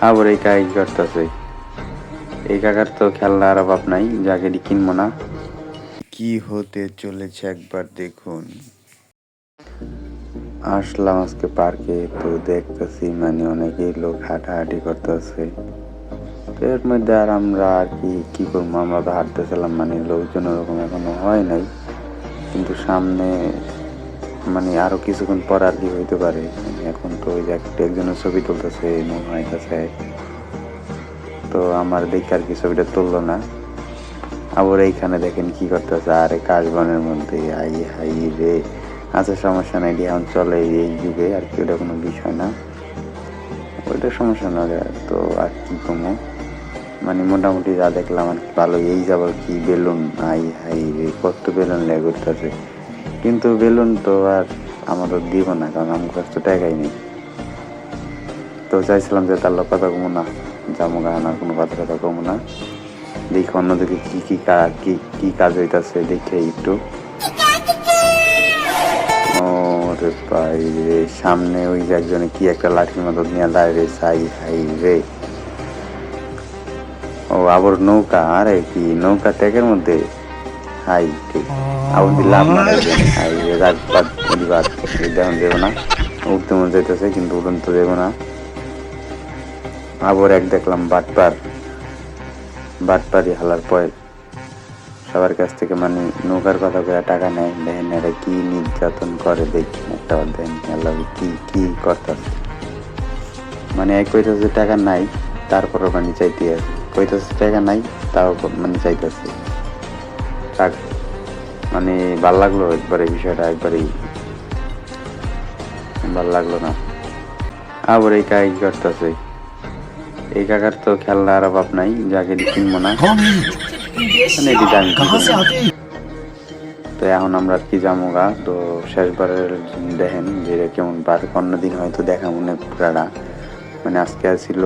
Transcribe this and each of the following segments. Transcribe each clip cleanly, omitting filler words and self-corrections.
আবার এই কাজ করতেছে। এই কাকার তো খেলনার অভাব নাই, যাকে কিনবো না। কি হতে চলেছে একবার দেখুন। আসলাম আজকে পার্কে, তো দেখতেছি মানে অনেকেই লোক হাঁটাহাঁটি করতেছে। এর মধ্যে আর আমরা আর কি করবো, আমরা তো হাঁটতেছিলাম, মানে লোকজন ওরকম এখনো হয় নাই, কিন্তু সামনে মানে আরো কিছুক্ষণ পর আর কি হইতে পারে। এখন তো ওই যে একজনের ছবি তুলতেছে মনে হইতেছে, তো আমার দেখে আর কি ছবিটা তুললো না। আবার এইখানে দেখেন কি করতেছে, আরে কাশবনের মধ্যে, আই হাই রে। আচ্ছা সমস্যা নাই, এখন চলে এই যুগে আর কি, ওটা কোনো বিষয় না, ওইটা সমস্যা না। তো আর কি কমো, মানে মোটামুটি যা দেখলাম আর কি ভালো। এই যাবার কি বেলুন, আই হাই রে, কত বেলুন লেগে করতেছে, কিন্তু বেলুন তো আর আমাদের দিব না, কারণ আমার কাছে তো টাকাই নেই। তো চাইছিলাম যে তার লোক কথা কমো না, জামু গাহানার কোনো কথা কমো না, দেখি অন্যদিকে কি কাজ হইতাছে দেখে একটু। ওরে ভাই রে, সামনে ওই যে একজনে কি একটা লাঠির মতো নিয়ে দাঁড়িয়ে, সাই হাই রে। ও আবার নৌকা, আরে কি নৌকা ট্যাগের মধ্যে, হাই ঠিক আবার দিলাম না, হাই রে, রাগ বাদ বাদ, দেখন দেবো না। উঠতে মন যাইতেছে কিন্তু উঠন তো দেবো না। আবার এক দেখলাম বাটপারি হালার পয়েল, সবার কাছ থেকে মানে নৌকার কথা করে টাকা নেয়, দেখেন এরা কি নির্যাতন করে, দেখি একটা দেখেন কি কি করতেছে। মানে এক কইতেছে টাকা নাই, তারপরও মানে চাইতে আছে, কইতেছে টাকা নাই, তাও মানে চাইতেছে টাকা। মানে ভাল লাগলো একবারে, বিষয়টা একবারেই ভাল লাগলো না। আবার এই কাজ করতেছে। এই কাকার তো খেলনার অভাব নাই, যাকে কিনবো না, মানে এটি দামি কিনবো। তো এখন আমরা কি যাবো গা, তো শেষবারের দেখেন যে কেমন পার্ক, অন্যদিন হয়তো দেখা মনে পুরাটা, মানে আজকে ছিল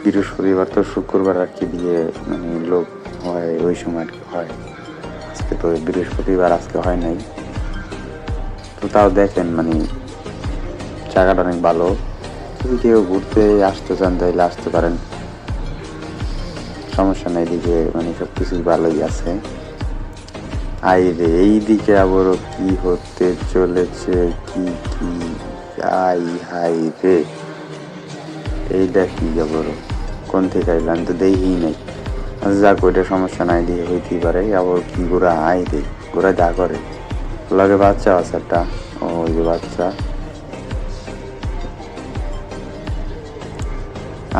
বৃহস্পতিবার, তো শুক্রবার আর কি দিয়ে মানে লোক হয় ওই সময় আর কি হয়। আজকে তো বৃহস্পতিবার, আজকে হয় নাই। তো তাও দেখেন মানে জায়গাটা অনেক ভালো, যদি কেউ ঘুরতে আসতে চান তাহলে আসতে পারেন, সমস্যা নেই। এদিকে মানে সব কিছুই ভালোই আছে। আই রে, এইদিকে আবারও কি হতে চলেছে, কি কি, আই হাই রে, এইটা কি আবারও কোন থেকে আইলো, আমি তো দেখি নাই। আচ্ছা যাক, ওইটা সমস্যা নাই, দিয়ে হইতেই পারে। আবার কি ঘোরা, আই রে, ঘোরা যা করে, লগে বাচ্চা আছে একটা, ওই যে বাচ্চা।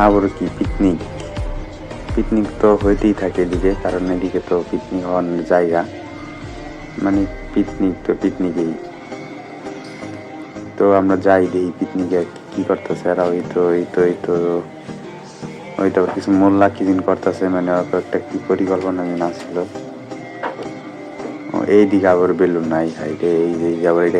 আবার কি পিকনিক, পিকনিক তো হইতেই থাকে এদিকে, কারণ এদিকে তো পিকনিক হওয়ার জায়গা, মানে পিকনিক তো পিকনিকেই। তো আমরা যাই দেখি পিকনিকে কি করতেছে এরা, ওই তো কিছু মোল্লা কি দিন করতেছে, মানে একটা কি পরিকল্পনা দিন আসছিল। এইদিকে আবার বেলুন নাই, হাই রে, এই যে আবার এটা